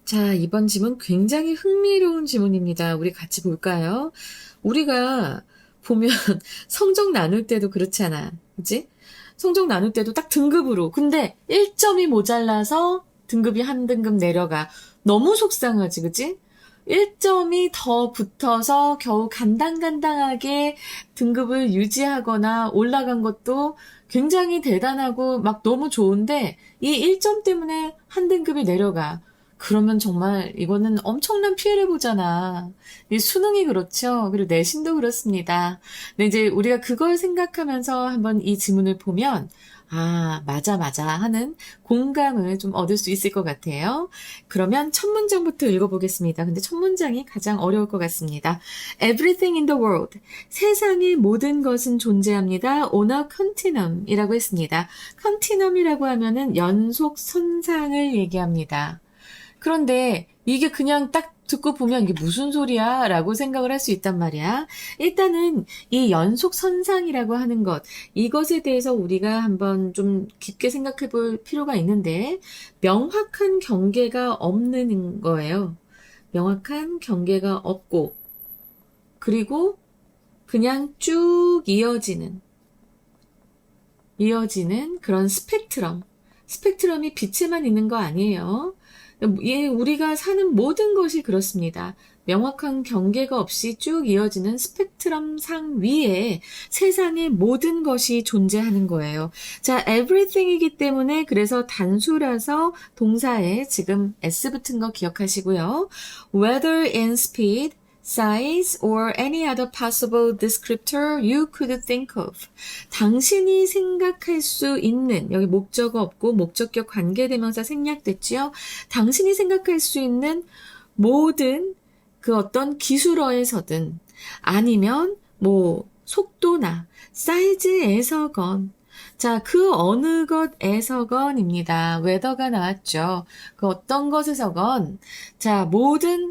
자, 이번 지문 굉장히 흥미로운 지문입니다. 우리 같이 볼까요? 우리가 보면 성적 나눌 때도 그렇잖아. 그치? 성적 나눌 때도 딱 등급으로. 근데 1점이 모자라서 등급이 한 등급 내려가. 너무 속상하지, 그치? 1점이 더 붙어서 겨우 간당간당하게 등급을 유지하거나 올라간 것도 굉장히 대단하고 막 너무 좋은데 이 1점 때문에 한 등급이 내려가. 그러면 정말 이거는 엄청난 피해를 보잖아. 이 수능이 그렇죠. 그리고 내신도 그렇습니다. 근데 이제 우리가 그걸 생각하면서 한번 이 지문을 보면 아, 맞아 하는 공감을 좀 얻을 수 있을 것 같아요. 그러면 첫 문장부터 읽어보겠습니다. 근데 첫 문장이 가장 어려울 것 같습니다. Everything in the world. 세상의 모든 것은 존재합니다. On a continuum 이라고 했습니다. continuum이라고 하면은 연속 선상을 얘기합니다. 그런데 이게 그냥 딱 듣고 보면 이게 무슨 소리야? 라고 생각을 할 수 있단 말이야. 일단은 이 연속 선상이라고 하는 것, 이것에 대해서 우리가 한번 좀 깊게 생각해 볼 필요가 있는데, 명확한 경계가 없는 거예요. 명확한 경계가 없고, 그리고 그냥 쭉 이어지는 그런 스펙트럼. 스펙트럼이 빛에만 있는 거 아니에요. 예, 우리가 사는 모든 것이 그렇습니다. 명확한 경계가 없이 쭉 이어지는 스펙트럼 상 위에 세상의 모든 것이 존재하는 거예요. 자, everything이기 때문에 그래서 단수라서 동사에 지금 s 붙은 거 기억하시고요. Whether in speed, size, or any other possible descriptor you could think of. 당신이 생각할 수 있는, 여기 목적어 없고 목적격 관계대명사 생략됐지요. 당신이 생각할 수 있는 모든 그 어떤 기술어에서든 아니면 뭐 속도나 사이즈에서건 자, 그 어느 것에서건입니다. whether가 나왔죠. 그 어떤 것에서건 자,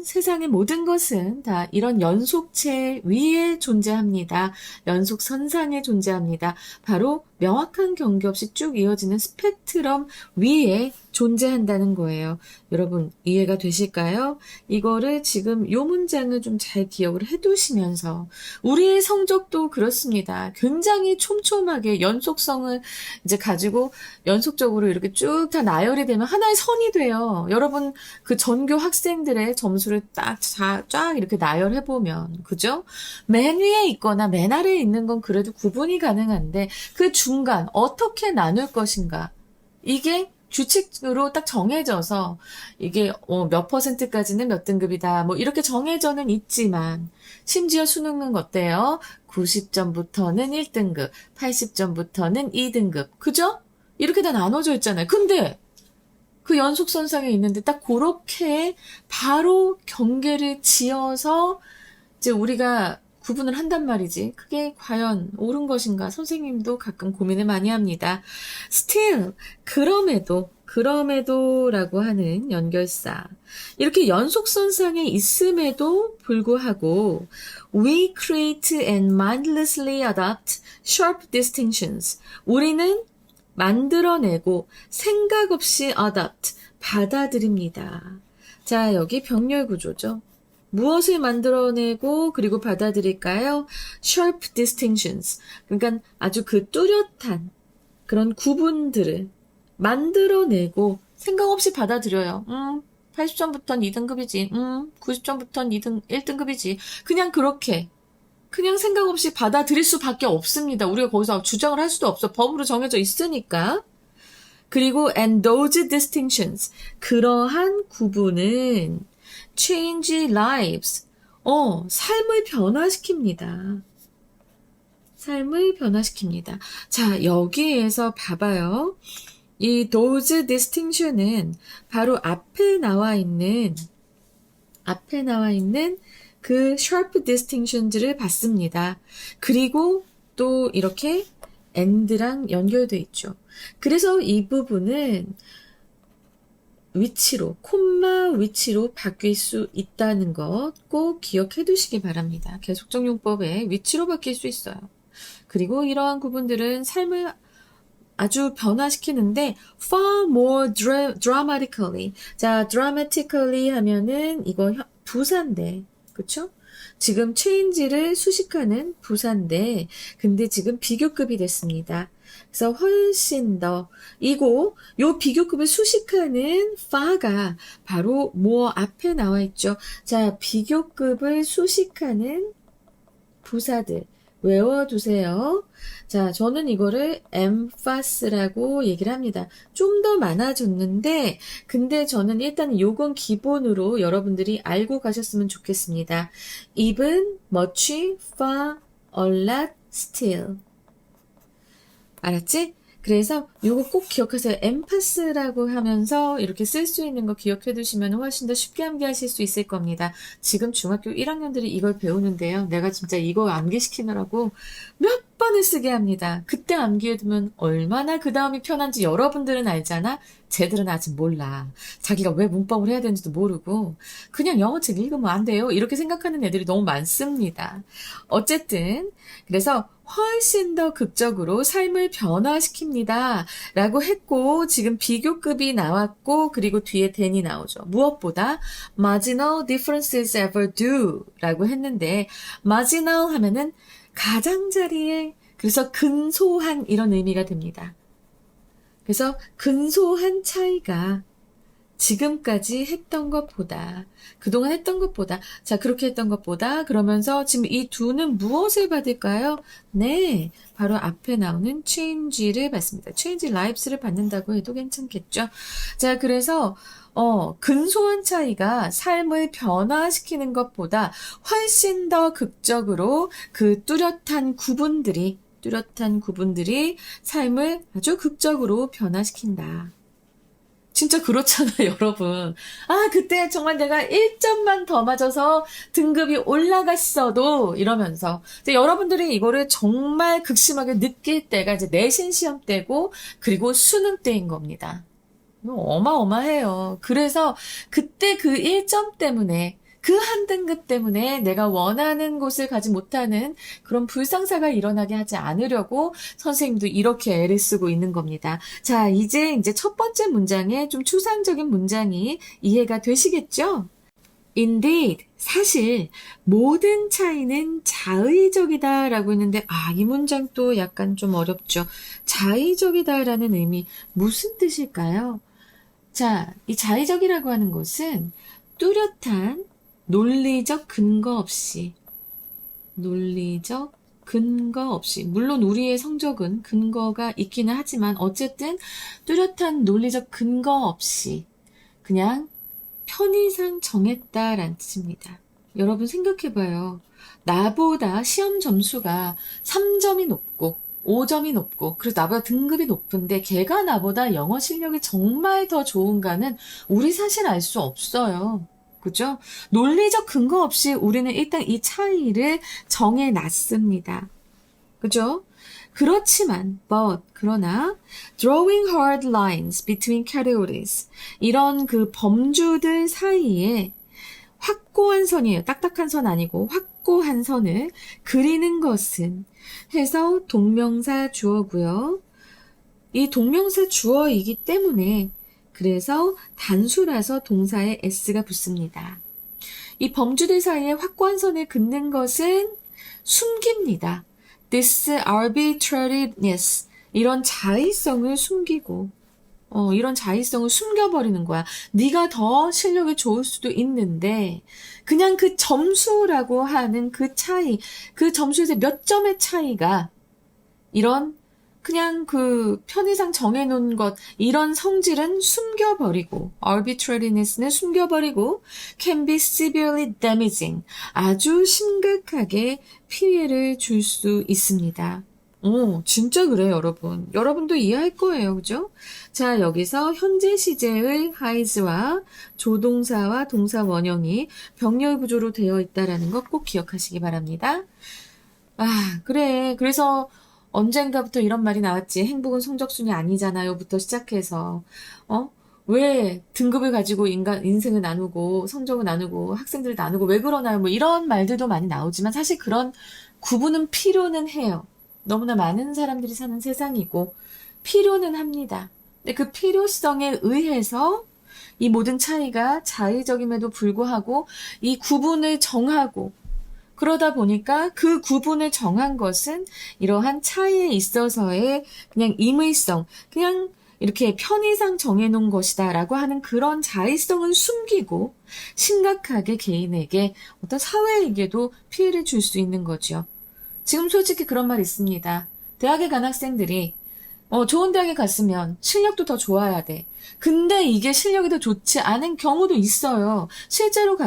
세상의 모든 것은 다 이런 연속체 위에 존재합니다. 연속 선상에 존재합니다. 바로 명확한 경계 없이 쭉 이어지는 스펙트럼 위에 존재한다는 거예요. 여러분 이해가 되실까요? 이거를 지금 요 문장을 좀 잘 기억을 해두시면서 우리의 성적도 그렇습니다. 굉장히 촘촘하게 연속성을 이제 가지고 연속적으로 이렇게 쭉 다 나열이 되면 하나의 선이 돼요. 여러분 그 전교 학생들의 점수를 딱 쫙 이렇게 나열해 보면 그죠? 맨 위에 있거나 맨 아래에 있는 건 그래도 구분이 가능한데 그 중간 어떻게 나눌 것인가 이게 규칙으로 딱 정해져서 이게 몇 퍼센트까지는 몇 등급이다 뭐 이렇게 정해져는 있지만 심지어 수능은 어때요? 90점부터는 1등급, 80점부터는 2등급 그죠? 이렇게 다 나눠져 있잖아요. 근데 그 연속선상에 있는데 딱 그렇게 바로 경계를 지어서 이제 우리가 구분을 한단 말이지. 그게 과연 옳은 것인가? 선생님도 가끔 고민을 많이 합니다. Still, 그럼에도라고 하는 연결사. 이렇게 연속선상에 있음에도 불구하고 we create and mindlessly adopt sharp distinctions. 우리는 만들어내고 생각 없이 adopt, 받아들입니다. 자, 여기 병렬 구조죠. 무엇을 만들어내고 그리고 받아들일까요? Sharp distinctions. 그러니까 아주 그 뚜렷한 그런 구분들을 만들어내고 생각 없이 받아들여요. 80점부터는 2등급이지. 90점부터는 1등급이지. 그냥 그렇게. 그냥 생각 없이 받아들일 수밖에 없습니다. 우리가 거기서 주장을 할 수도 없어. 법으로 정해져 있으니까. 그리고 and those distinctions. 그러한 구분은 change lives. 삶을 변화시킵니다. 삶을 변화시킵니다. 자, 여기에서 봐봐요. 이 those distinction은 바로 앞에 나와 있는 그 sharp distinctions를 봤습니다. 그리고 또 이렇게 and랑 연결돼 있죠. 그래서 이 부분은 위치로, 콤마 위치로 바뀔 수 있다는 것 꼭 기억해 두시기 바랍니다. 계속적 용법에 위치로 바뀔 수 있어요. 그리고 이러한 구분들은 삶을 아주 변화시키는데 far more dramatically. 자, dramatically 하면은 이거 부사인데, 그쵸? 지금 change를 수식하는 부사인데, 근데 지금 비교급이 됐습니다. 그래서 훨씬 더, 요 비교급을 수식하는 far가 바로 more 앞에 나와 있죠. 자, 비교급을 수식하는 부사들 외워두세요. 자, 저는 이거를 emphase라고 얘기를 합니다. 좀 더 많아졌는데, 근데 저는 일단 요건 기본으로 여러분들이 알고 가셨으면 좋겠습니다. even, much, far, a lot, still. 알았지? 그래서 요거 꼭 기억하세요. emphase라고 하면서 이렇게 쓸 수 있는 거 기억해 두시면 훨씬 더 쉽게 암기하실 수 있을 겁니다. 지금 중학교 1학년들이 이걸 배우는데요. 내가 진짜 이거 암기시키느라고 몇 번을 쓰게 합니다. 그때 암기해두면 얼마나 그 다음이 편한지 여러분들은 알잖아? 쟤들은 아직 몰라. 자기가 왜 문법을 해야 되는지도 모르고 그냥 영어책 읽으면 안 돼요. 이렇게 생각하는 애들이 너무 많습니다. 어쨌든 그래서 훨씬 더 극적으로 삶을 변화시킵니다. 라고 했고 지금 비교급이 나왔고 그리고 뒤에 then이 나오죠. 무엇보다 marginal differences ever do 라고 했는데 marginal 하면은 가장자리에 그래서 근소한 이런 의미가 됩니다. 그래서 근소한 차이가 지금까지 했던 것보다, 그동안 했던 것보다, 자, 그렇게 했던 것보다, 그러면서 지금 이 두는 무엇을 받을까요? 네, 바로 앞에 나오는 change를 받습니다. change lives를 받는다고 해도 괜찮겠죠? 자, 그래서, 근소한 차이가 삶을 변화시키는 것보다 훨씬 더 극적으로 그 뚜렷한 구분들이 삶을 아주 극적으로 변화시킨다. 진짜 그렇잖아요, 여러분. 아, 그때 정말 내가 1점만 더 맞아서 등급이 올라갔어도 이러면서. 이제 여러분들이 이거를 정말 극심하게 느낄 때가 이제 내신 시험 때고 그리고 수능 때인 겁니다. 어마어마해요. 그래서 그때 그 1점 때문에 그 한 등급 때문에 내가 원하는 곳을 가지 못하는 그런 불상사가 일어나게 하지 않으려고 선생님도 이렇게 애를 쓰고 있는 겁니다. 자, 이제 첫 번째 문장에 좀 추상적인 문장이 이해가 되시겠죠? Indeed, 사실 모든 차이는 자의적이다 라고 했는데 이 문장 또 약간 좀 어렵죠. 자의적이다 라는 의미 무슨 뜻일까요? 자, 이 자의적이라고 하는 것은 뚜렷한 논리적 근거 없이 물론 우리의 성적은 근거가 있기는 하지만 어쨌든 뚜렷한 논리적 근거 없이 그냥 편의상 정했다라는 뜻입니다. 여러분 생각해봐요. 나보다 시험 점수가 3점이 높고 5점이 높고 그래서 나보다 등급이 높은데 걔가 나보다 영어 실력이 정말 더 좋은가는 우리 사실 알 수 없어요. 그죠? 논리적 근거 없이 우리는 일단 이 차이를 정해놨습니다. 그죠? 그렇지만, 그러나, drawing hard lines between categories. 이런 그 범주들 사이에 확고한 선이에요. 딱딱한 선 아니고 확고한 선을 그리는 것은 해서 동명사 주어고요. 이 동명사 주어이기 때문에 그래서 단수라서 동사에 s가 붙습니다. 이 범주들 사이에 확고한 선을 긋는 것은 숨깁니다. This arbitrariness, 이런 자의성을 숨기고 이런 자의성을 숨겨버리는 거야. 네가 더 실력이 좋을 수도 있는데 그냥 그 점수라고 하는 그 차이, 그 점수에서 몇 점의 차이가 이런 그냥 그 편의상 정해놓은 것, 이런 성질은 숨겨버리고, arbitrariness는 숨겨버리고, can be severely damaging, 아주 심각하게 피해를 줄 수 있습니다. 진짜 그래요, 여러분. 여러분도 이해할 거예요, 그죠? 자, 여기서 현재 시제의 highs와 조동사와 동사 원형이 병렬 구조로 되어 있다라는 것 꼭 기억하시기 바랍니다. 그래. 그래서 언젠가부터 이런 말이 나왔지. 행복은 성적순이 아니잖아요.부터 시작해서, 왜 등급을 가지고 인생을 나누고, 성적을 나누고, 학생들을 나누고, 왜 그러나요? 뭐 이런 말들도 많이 나오지만 사실 그런 구분은 필요는 해요. 너무나 많은 사람들이 사는 세상이고, 필요는 합니다. 근데 그 필요성에 의해서 이 모든 차이가 자의적임에도 불구하고 이 구분을 정하고 그러다 보니까 그 구분을 정한 것은 이러한 차이에 있어서의 그냥 임의성, 그냥 이렇게 편의상 정해놓은 것이다라고 하는 그런 자의성은 숨기고 심각하게 개인에게 어떤 사회에게도 피해를 줄 수 있는 거죠. 지금 솔직히 그런 말 있습니다. 대학에 간 학생들이 좋은 대학에 갔으면 실력도 더 좋아야 돼. 근데 이게 실력이 더 좋지 않은 경우도 있어요. 실제로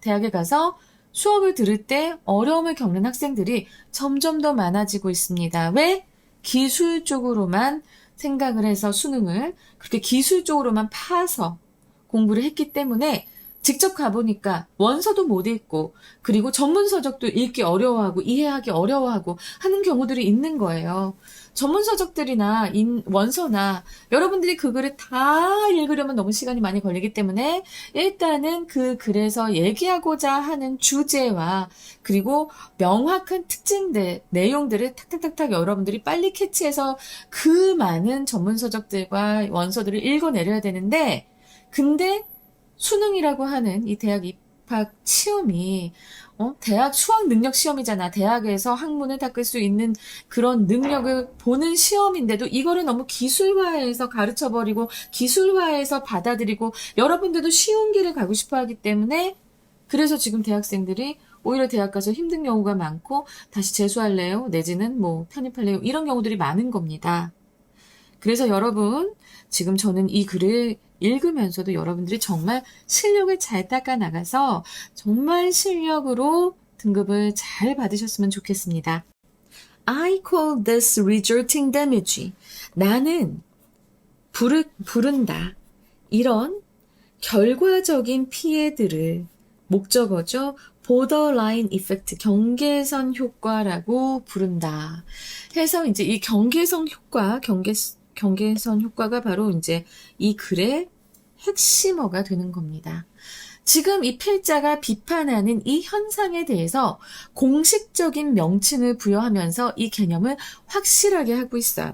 대학에 가서 수업을 들을 때 어려움을 겪는 학생들이 점점 더 많아지고 있습니다. 왜? 기술 쪽으로만 생각을 해서 수능을 그렇게 기술 쪽으로만 파서 공부를 했기 때문에 직접 가보니까 원서도 못 읽고 그리고 전문 서적도 읽기 어려워하고 이해하기 어려워하고 하는 경우들이 있는 거예요. 전문 서적들이나 원서나 여러분들이 그 글을 다 읽으려면 너무 시간이 많이 걸리기 때문에 일단은 그 글에서 얘기하고자 하는 주제와 그리고 명확한 특징들, 내용들을 탁탁탁탁 여러분들이 빨리 캐치해서 그 많은 전문 서적들과 원서들을 읽어내려야 되는데 근데 수능이라고 하는 이 대학 입학 시험이 대학 수학 능력 시험이잖아. 대학에서 학문을 닦을 수 있는 그런 능력을 보는 시험인데도 이거를 너무 기술화해서 가르쳐버리고 기술화해서 받아들이고 여러분들도 쉬운 길을 가고 싶어 하기 때문에 그래서 지금 대학생들이 오히려 대학 가서 힘든 경우가 많고 다시 재수할래요? 내지는 편입할래요? 이런 경우들이 많은 겁니다. 그래서 여러분 지금 저는 이 글을 읽으면서도 여러분들이 정말 실력을 잘 닦아 나가서 정말 실력으로 등급을 잘 받으셨으면 좋겠습니다. I call this resulting damage. 나는 부른다. 이런 결과적인 피해들을 목적어죠. borderline effect, 경계선 효과라고 부른다. 해서 이제 이 경계선 효과가 바로 이제 이 글의 핵심어가 되는 겁니다. 지금 이 필자가 비판하는 이 현상에 대해서 공식적인 명칭을 부여하면서 이 개념을 확실하게 하고 있어요.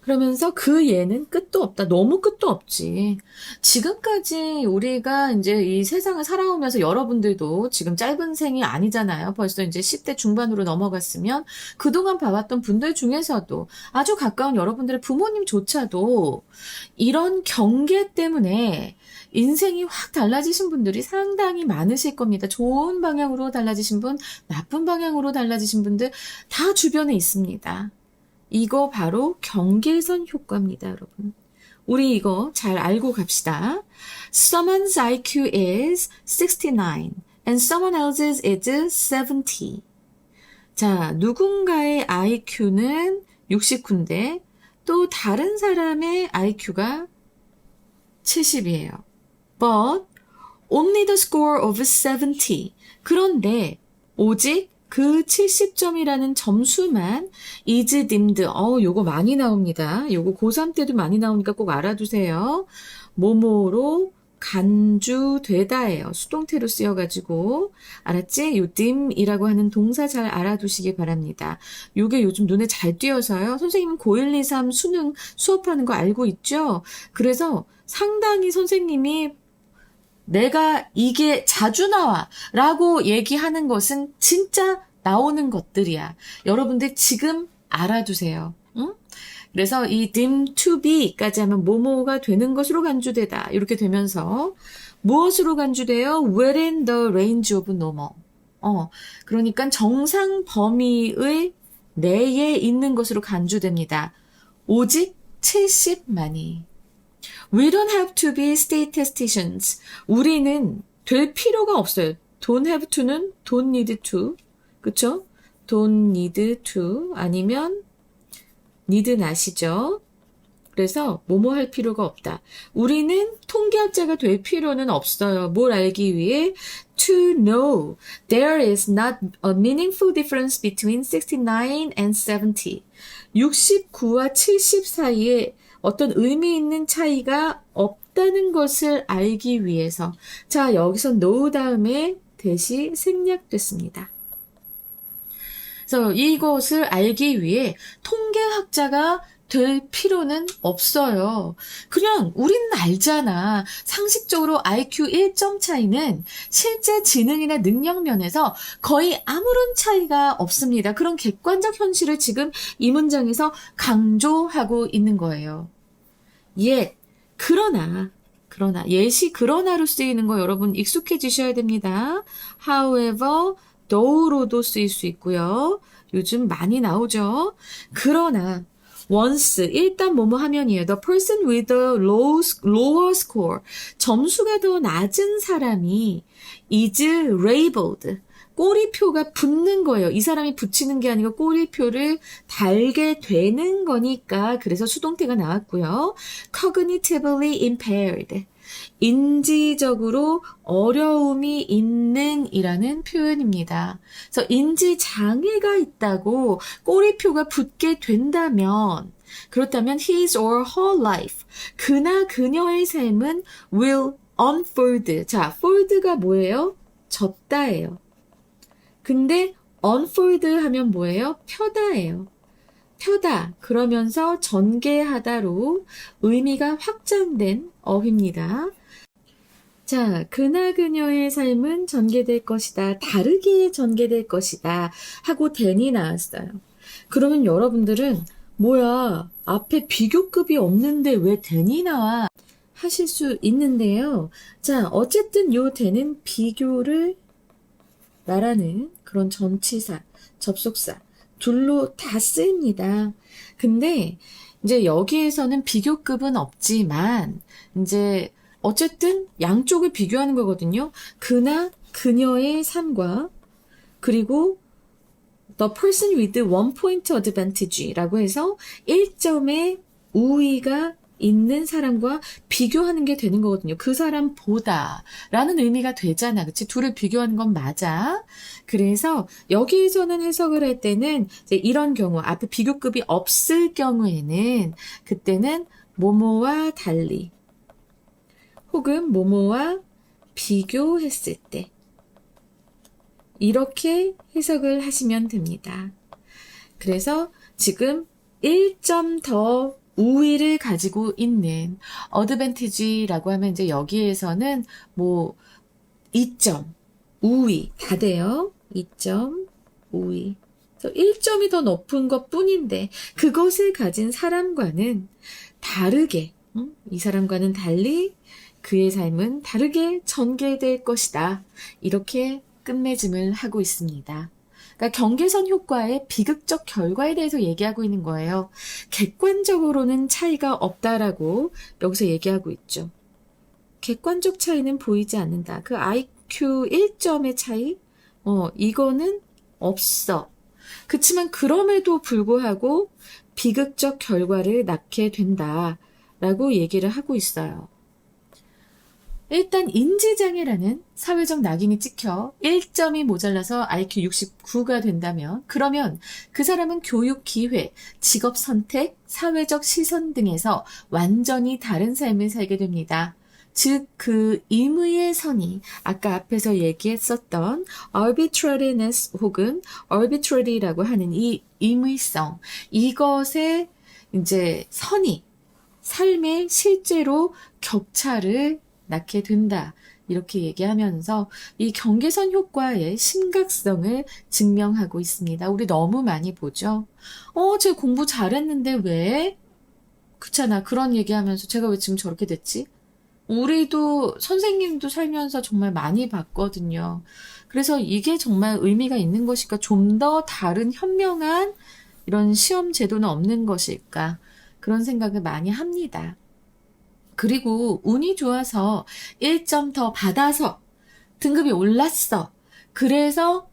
그러면서 그 예는 끝도 없다. 너무 끝도 없지. 지금까지 우리가 이제 이 세상을 살아오면서 여러분들도 지금 짧은 생이 아니잖아요. 벌써 이제 10대 중반으로 넘어갔으면 그동안 봐왔던 분들 중에서도 아주 가까운 여러분들의 부모님조차도 이런 경계 때문에 인생이 확 달라지신 분들이 상당히 많으실 겁니다. 좋은 방향으로 달라지신 분, 나쁜 방향으로 달라지신 분들 다 주변에 있습니다. 이거 바로 경계선 효과입니다, 여러분. 우리 이거 잘 알고 갑시다. Someone's IQ is 69 and someone else's is 70. 자, 누군가의 IQ는 69인데 또 다른 사람의 IQ가 70이에요. But only the score of 70. 그런데 오직 그 70점이라는 점수만 is deemed, 요거 많이 나옵니다. 요거 고3 때도 많이 나오니까 꼭 알아두세요. 뭐뭐로 간주되다예요. 수동태로 쓰여가지고. 알았지? 요 deem이라고 하는 동사 잘 알아두시기 바랍니다. 요게 요즘 눈에 잘 띄어서요. 선생님은 고1, 2, 3 수능 수업하는 거 알고 있죠? 그래서 상당히 선생님이 내가 이게 자주 나와 라고 얘기하는 것은 진짜 나오는 것들이야. 여러분들 지금 알아두세요. 응? 그래서 이 deem to be까지 하면 뭐뭐가 되는 것으로 간주되다. 이렇게 되면서 무엇으로 간주돼요? within the range of normal. 그러니까 정상 범위의 내에 있는 것으로 간주됩니다. 오직 70만이. We don't have to be statisticians. 우리는 될 필요가 없어요. Don't have to는 don't need to. 그쵸? Don't need to 아니면 need not이죠. 그래서 뭐뭐 할 필요가 없다. 우리는 통계학자가 될 필요는 없어요. 뭘 알기 위해? To know there is not a meaningful difference between 69 and 70. 69와 70 사이에 어떤 의미 있는 차이가 없다는 것을 알기 위해서. 자, 여기서 know 다음에 대시 생략됐습니다. 그래서 이것을 알기 위해 통계학자가 될 필요는 없어요. 그냥 우리는 알잖아. 상식적으로 IQ 1점 차이는 실제 지능이나 능력 면에서 거의 아무런 차이가 없습니다. 그런 객관적 현실을 지금 이 문장에서 강조하고 있는 거예요. 그러나 예시 그러나로 쓰이는 거 여러분 익숙해지셔야 됩니다. however, though로도 쓰일 수 있고요. 요즘 많이 나오죠. 그러나 once 일단 뭐뭐 하면이에요. The person with the lower score 점수가 더 낮은 사람이 is labeled 꼬리표가 붙는 거예요. 이 사람이 붙이는 게 아니고 꼬리표를 달게 되는 거니까 그래서 수동태가 나왔고요. cognitively impaired 인지적으로 어려움이 있는 이라는 표현입니다. 그래서 인지 장애가 있다고 꼬리표가 붙게 된다면 그렇다면 his or her life 그나 그녀의 삶은 will unfold. 자, fold가 뭐예요? 접다예요. 근데 unfold 하면 뭐예요? 펴다예요. 펴다 그러면서 전개하다로 의미가 확장된 어휘입니다. 자, 그나 그녀의 삶은 전개될 것이다. 다르게 전개될 것이다. 하고 then이 나왔어요. 그러면 여러분들은 뭐야 앞에 비교급이 없는데 왜 then이 나와? 하실 수 있는데요. 자, 어쨌든 요 then은 비교를 말하는 그런 전치사, 접속사 둘로 다 쓰입니다. 근데 이제 여기에서는 비교급은 없지만 이제 어쨌든 양쪽을 비교하는 거거든요. 그나 그녀의 삶과 그리고 the person with one point advantage라고 해서 1점의 우위가 있는 사람과 비교하는 게 되는 거거든요. 그 사람보다 라는 의미가 되잖아. 그치? 둘을 비교하는 건 맞아. 그래서 여기에서는 해석을 할 때는 이제 이런 경우 앞에 비교급이 없을 경우에는 그때는 뭐뭐와 달리 혹은 뭐뭐와 비교했을 때 이렇게 해석을 하시면 됩니다. 그래서 지금 1점 더 우위를 가지고 있는 어드밴티지라고 하면 이제 여기에서는 뭐 2점 우위 다 돼요. 2점 우위. 1점이 더 높은 것 뿐인데 그것을 가진 사람과는 다르게 이 사람과는 달리 그의 삶은 다르게 전개될 것이다. 이렇게 끝맺음을 하고 있습니다. 그러니까 경계선 효과의 비극적 결과에 대해서 얘기하고 있는 거예요. 객관적으로는 차이가 없다라고 여기서 얘기하고 있죠. 객관적 차이는 보이지 않는다. 그 IQ 1점의 차이? 이거는 없어. 그치만 그럼에도 불구하고 비극적 결과를 낳게 된다라고 얘기를 하고 있어요. 일단 인지장애라는 사회적 낙인이 찍혀 1점이 모자라서 IQ 69가 된다면 그러면 그 사람은 교육 기회, 직업 선택, 사회적 시선 등에서 완전히 다른 삶을 살게 됩니다. 즉, 그 임의의 선이 아까 앞에서 얘기했었던 arbitrariness 혹은 arbitrary라고 하는 이 임의성, 이것의 이제 선이 삶에 실제로 격차를 낳게 된다. 이렇게 얘기하면서 이 경계선 효과의 심각성을 증명하고 있습니다. 우리 너무 많이 보죠. 쟤 공부 잘했는데 왜? 그렇잖아. 그런 얘기하면서 제가 왜 지금 저렇게 됐지? 우리도 선생님도 살면서 정말 많이 봤거든요. 그래서 이게 정말 의미가 있는 것일까? 좀 더 다른 현명한 이런 시험 제도는 없는 것일까? 그런 생각을 많이 합니다. 그리고 운이 좋아서 1점 더 받아서 등급이 올랐어. 그래서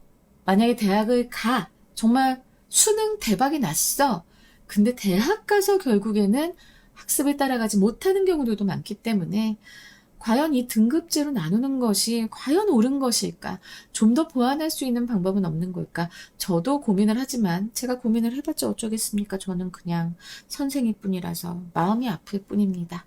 만약에 대학을 가. 정말 수능 대박이 났어. 근데 대학 가서 결국에는 학습을 따라가지 못하는 경우들도 많기 때문에 과연 이 등급제로 나누는 것이 과연 옳은 것일까? 좀 더 보완할 수 있는 방법은 없는 걸까? 저도 고민을 하지만 제가 고민을 해봤자 어쩌겠습니까? 저는 그냥 선생일 뿐이라서 마음이 아플 뿐입니다.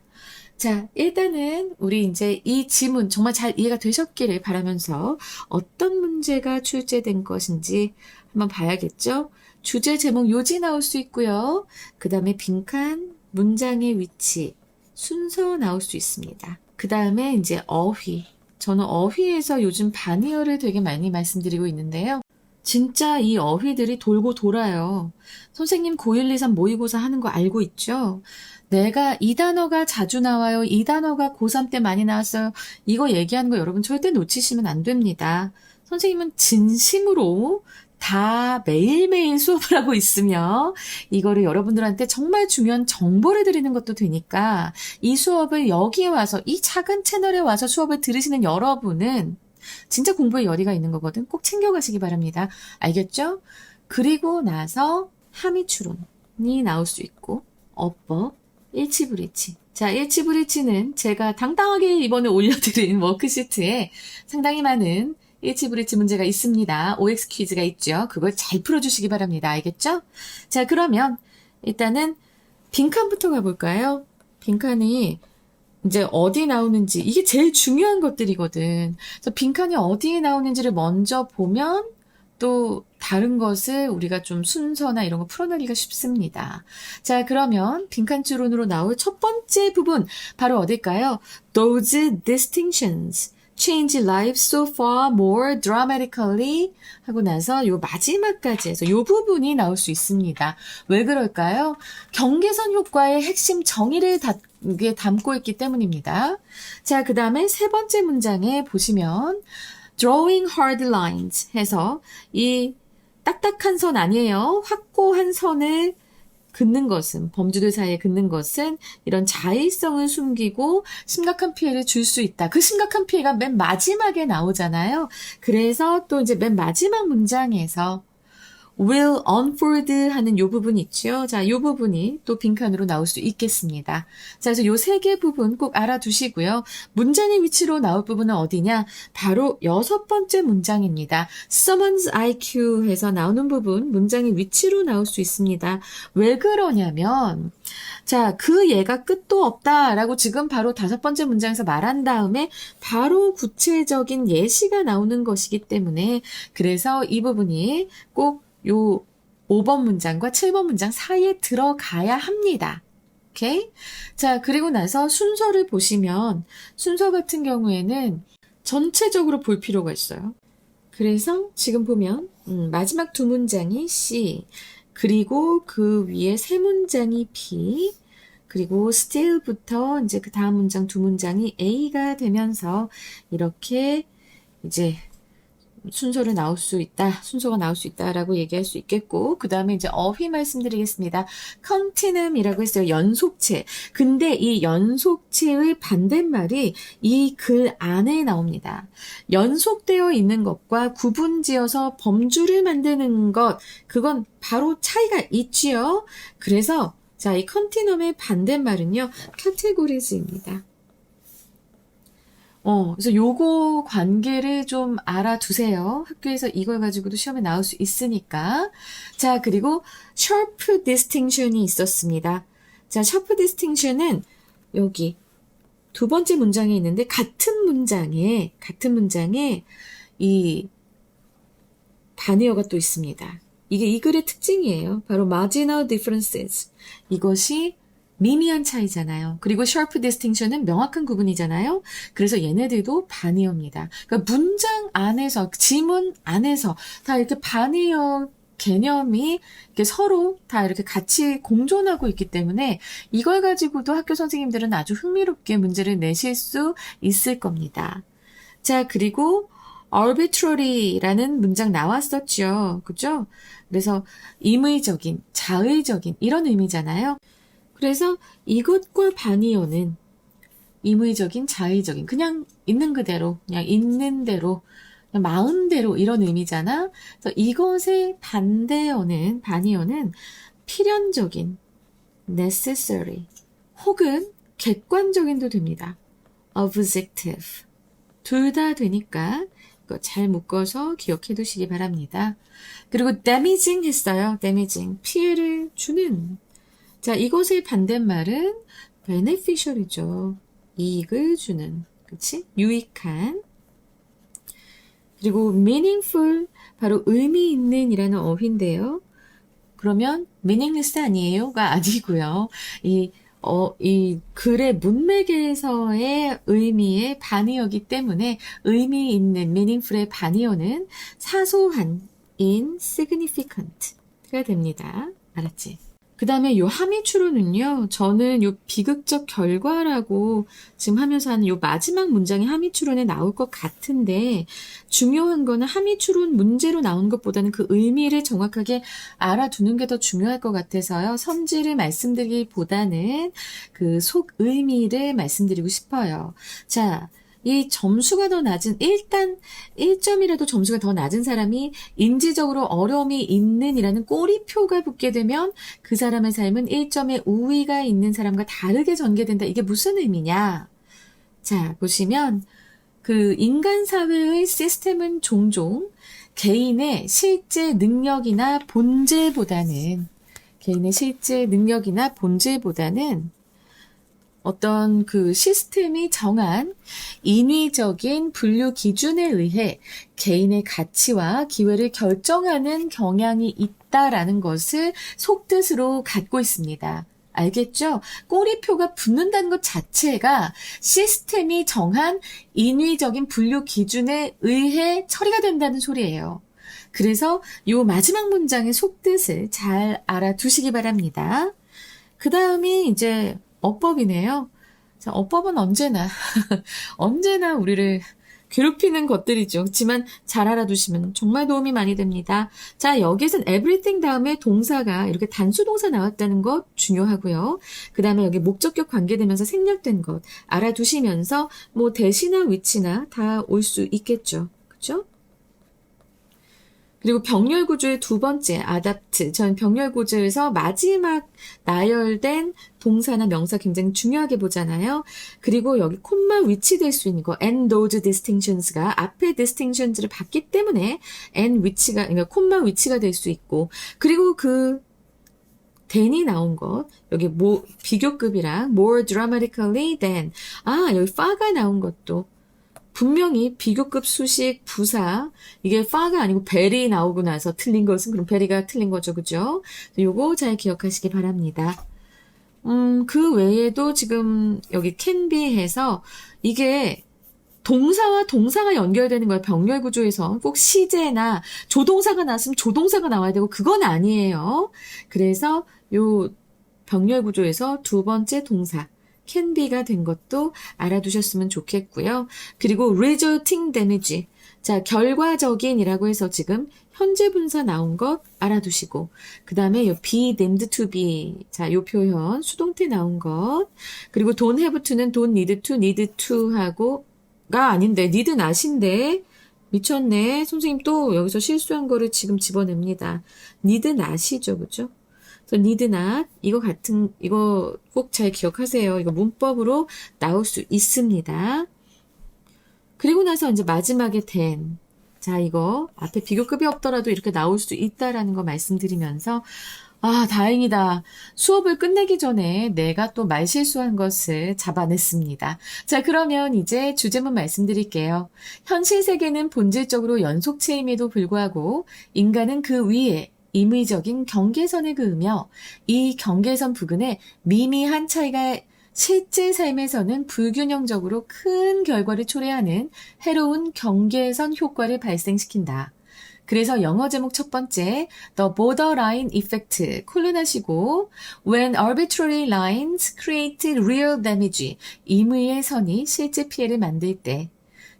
자, 일단은 우리 이제 이 지문 정말 잘 이해가 되셨기를 바라면서 어떤 문제가 출제된 것인지 한번 봐야겠죠? 주제, 제목, 요지 나올 수 있고요. 그 다음에 빈칸, 문장의 위치, 순서 나올 수 있습니다. 그 다음에 이제 어휘. 저는 어휘에서 요즘 반의어를 되게 많이 말씀드리고 있는데요. 진짜 이 어휘들이 돌고 돌아요. 선생님 고1, 2, 3 모의고사 하는 거 알고 있죠? 내가 이 단어가 자주 나와요. 이 단어가 고3 때 많이 나왔어요. 이거 얘기하는 거 여러분 절대 놓치시면 안 됩니다. 선생님은 진심으로 다 매일매일 수업을 하고 있으며 이거를 여러분들한테 정말 중요한 정보를 드리는 것도 되니까 이 수업을 여기에 와서 이 작은 채널에 와서 수업을 들으시는 여러분은 진짜 공부에 열의가 있는 거거든. 꼭 챙겨가시기 바랍니다. 알겠죠? 그리고 나서 함의추론이 나올 수 있고 어법, 일치불이치. 자, 일치불이치는 제가 당당하게 이번에 올려드린 워크시트에 상당히 많은 일치불이치 문제가 있습니다. OX 퀴즈가 있죠. 그걸 잘 풀어주시기 바랍니다. 알겠죠? 자, 그러면 일단은 빈칸부터 가볼까요? 빈칸이 이제 어디 나오는지 이게 제일 중요한 것들이거든. 그래서 빈칸이 어디에 나오는지를 먼저 보면 또 다른 것을 우리가 좀 순서나 이런 거 풀어내기가 쉽습니다. 자, 그러면 빈칸 추론으로 나올 첫 번째 부분 바로 어딜까요? Those distinctions change lives so far more dramatically 하고 나서 요 마지막까지 해서 요 부분이 나올 수 있습니다. 왜 그럴까요? 경계선 효과의 핵심 정의를 담고 있기 때문입니다. 자, 그 다음에 세 번째 문장에 보시면 drawing hard lines 해서 이 딱딱한 선 아니에요. 확고한 선을 긋는 것은, 범주들 사이에 긋는 것은 이런 자의성을 숨기고 심각한 피해를 줄 수 있다. 그 심각한 피해가 맨 마지막에 나오잖아요. 그래서 또 이제 맨 마지막 문장에서 will unfold 하는 요 부분 있죠. 자, 요 부분이 또 빈칸으로 나올 수 있겠습니다. 자, 그래서 요 세 개 부분 꼭 알아두시고요. 문장의 위치로 나올 부분은 어디냐? 바로 여섯 번째 문장입니다. Someone's IQ 해서 나오는 부분, 문장의 위치로 나올 수 있습니다. 왜 그러냐면, 자, 그 예가 끝도 없다라고 지금 바로 다섯 번째 문장에서 말한 다음에 바로 구체적인 예시가 나오는 것이기 때문에 그래서 이 부분이 꼭 요 5번 문장과 7번 문장 사이에 들어가야 합니다. 오케이? 자, 그리고 나서 순서를 보시면 순서 같은 경우에는 전체적으로 볼 필요가 있어요. 그래서 지금 보면 마지막 두 문장이 C, 그리고 그 위에 세 문장이 B, 그리고 still부터 이제 그 다음 문장 두 문장이 A가 되면서 이렇게 이제 순서가 나올 수 있다라고 얘기할 수 있겠고, 그 다음에 이제 어휘 말씀드리겠습니다. continuum이라고 했어요. 연속체. 근데 이 연속체의 반대말이 이 글 안에 나옵니다. 연속되어 있는 것과 구분지어서 범주를 만드는 것, 그건 바로 차이가 있지요. 그래서 자, 이 continuum의 반대말은요, categories입니다. 그래서 요거 관계를 좀 알아두세요. 학교에서 이걸 가지고도 시험에 나올 수 있으니까. 자, 그리고 sharp distinction이 있었습니다. 자, sharp distinction은 여기 두 번째 문장에 있는데 같은 문장에 이 단어가 또 있습니다. 이게 이 글의 특징이에요. 바로 marginal differences. 이것이 미미한 차이잖아요. 그리고 sharp distinction은 명확한 구분이잖아요. 그래서 얘네들도 반의어입니다. 그러니까 문장 안에서, 지문 안에서 다 이렇게 반의어 개념이 이렇게 서로 다 이렇게 같이 공존하고 있기 때문에 이걸 가지고도 학교 선생님들은 아주 흥미롭게 문제를 내실 수 있을 겁니다. 자, 그리고 arbitrary라는 문장 나왔었죠. 그죠? 그래서 임의적인, 자의적인 이런 의미잖아요. 그래서 이것과 반의어는 임의적인, 자의적인, 그냥 있는 그대로, 그냥 있는 대로, 그냥 마음대로 이런 의미잖아. 그래서 이것의 반대어는, 반의어는 필연적인, necessary, 혹은 객관적인도 됩니다. objective. 둘 다 되니까 이거 잘 묶어서 기억해 두시기 바랍니다. 그리고 damaging 했어요. damaging. 피해를 주는. 자, 이것의 반대말은 beneficial이죠. 이익을 주는, 그치? 유익한. 그리고 meaningful, 바로 의미 있는 이라는 어휘인데요. 그러면 meaningless 아니에요가 아니고요. 이 글의 문맥에서의 의미의 반의어기 때문에 의미 있는 meaningful의 반의어는 사소한 insignificant가 됩니다. 알았지? 그 다음에 요 하미추로는요, 저는 요 비극적 결과라고 지금 하면서 하는 요 마지막 문장이 하미추론에 나올 것 같은데, 중요한 거는 하미추론 문제로 나오는 것보다는 그 의미를 정확하게 알아두는 게 더 중요할 것 같아서요. 성질을 말씀드리기보다는 그 속 의미를 말씀드리고 싶어요. 자, 이 점수가 더 낮은, 일단 1점이라도 점수가 더 낮은 사람이 인지적으로 어려움이 있는이라는 꼬리표가 붙게 되면 그 사람의 삶은 1점의 우위가 있는 사람과 다르게 전개된다. 이게 무슨 의미냐? 자, 보시면 그 인간 사회의 시스템은 종종 개인의 실제 능력이나 본질보다는 어떤 그 시스템이 정한 인위적인 분류 기준에 의해 개인의 가치와 기회를 결정하는 경향이 있다라는 것을 속뜻으로 갖고 있습니다. 알겠죠? 꼬리표가 붙는다는 것 자체가 시스템이 정한 인위적인 분류 기준에 의해 처리가 된다는 소리예요. 그래서 이 마지막 문장의 속뜻을 잘 알아두시기 바랍니다. 그 다음이 이제 어법이네요. 자, 어법은 언제나 우리를 괴롭히는 것들이죠. 그렇지만 잘 알아두시면 정말 도움이 많이 됩니다. 자, 여기서는 everything 다음에 동사가 이렇게 단수 동사 나왔다는 것 중요하고요. 그 다음에 여기 목적격 관계되면서 생략된 것 알아두시면서 뭐 대시나 위치나 다 올 수 있겠죠. 그렇죠? 그리고 병렬 구조의 두 번째, adapt. 전 병렬 구조에서 마지막 나열된 동사나 명사 굉장히 중요하게 보잖아요. 그리고 여기 콤마 위치될 수 있는 거, and those distinctions가 앞에 distinctions를 봤기 때문에 and 위치가, 그러니까 콤마 위치가 될 수 있고, 그리고 그 than이 나온 것, 여기 비교급이랑 more dramatically than, 여기 far가 나온 것도 분명히 비교급 수식 부사 이게 far가 아니고 very 나오고 나서 틀린 것은 그럼 very가 틀린 거죠. 그죠? 요거 잘 기억하시기 바랍니다. 그 외에도 지금 여기 can be 해서 이게 동사와 동사가 연결되는 거예요. 병렬 구조에서 꼭 시제나 조동사가 나왔으면 조동사가 나와야 되고 그건 아니에요. 그래서 요 병렬 구조에서 두 번째 동사 can be가 된 것도 알아두셨으면 좋겠고요. 그리고 resulting damage. 자, 결과적인이라고 해서 지금 현재 분사 나온 것 알아두시고 그 다음에 요 be named to be. 자, 요 표현 수동태 나온 것. 그리고 don't have to는 don't need to 하고 가 아닌데 need not인데 미쳤네. 선생님 또 여기서 실수한 거를 지금 집어냅니다. need not이죠. 그죠? need not 이거 꼭 잘 기억하세요. 이거 문법으로 나올 수 있습니다. 그리고 나서 이제 마지막에 then. 자, 이거 앞에 비교급이 없더라도 이렇게 나올 수 있다라는 거 말씀드리면서 다행이다. 수업을 끝내기 전에 내가 또 말실수한 것을 잡아냈습니다. 자, 그러면 이제 주제문 말씀드릴게요. 현실 세계는 본질적으로 연속체임에도 불구하고 인간은 그 위에 임의적인 경계선을 그으며 이 경계선 부근에 미미한 차이가 실제 삶에서는 불균형적으로 큰 결과를 초래하는 해로운 경계선 효과를 발생시킨다. 그래서 영어 제목 첫 번째, The Borderline Effect, 콜론하시고 When arbitrary lines create real damage, 임의의 선이 실제 피해를 만들 때.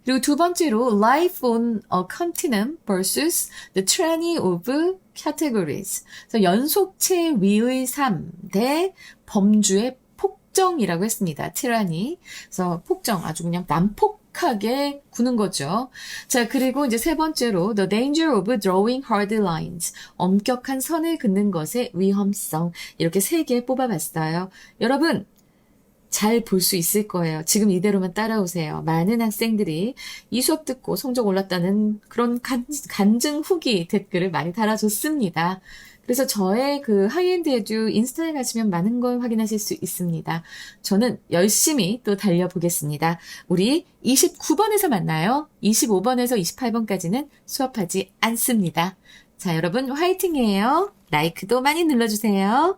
그리고 두 번째로 Life on a Continuum vs. The Tyranny of Categories. 그래서 연속체 위의 삶 대 범주의 폭정이라고 했습니다. 티라니. 그래서 폭정, 아주 그냥 난폭하게 구는 거죠. 자, 그리고 이제 세 번째로 The Danger of Drawing Hard Lines. 엄격한 선을 긋는 것의 위험성. 이렇게 세 개 뽑아봤어요. 여러분, 잘 볼 수 있을 거예요. 지금 이대로만 따라오세요. 많은 학생들이 이 수업 듣고 성적 올랐다는 그런 간증 후기 댓글을 많이 달아줬습니다. 그래서 저의 그 하이엔드 에듀 인스타에 가시면 많은 걸 확인하실 수 있습니다. 저는 열심히 또 달려보겠습니다. 우리 29번에서 만나요. 25번에서 28번까지는 수업하지 않습니다. 자, 여러분 화이팅이에요. 라이크도 많이 눌러주세요.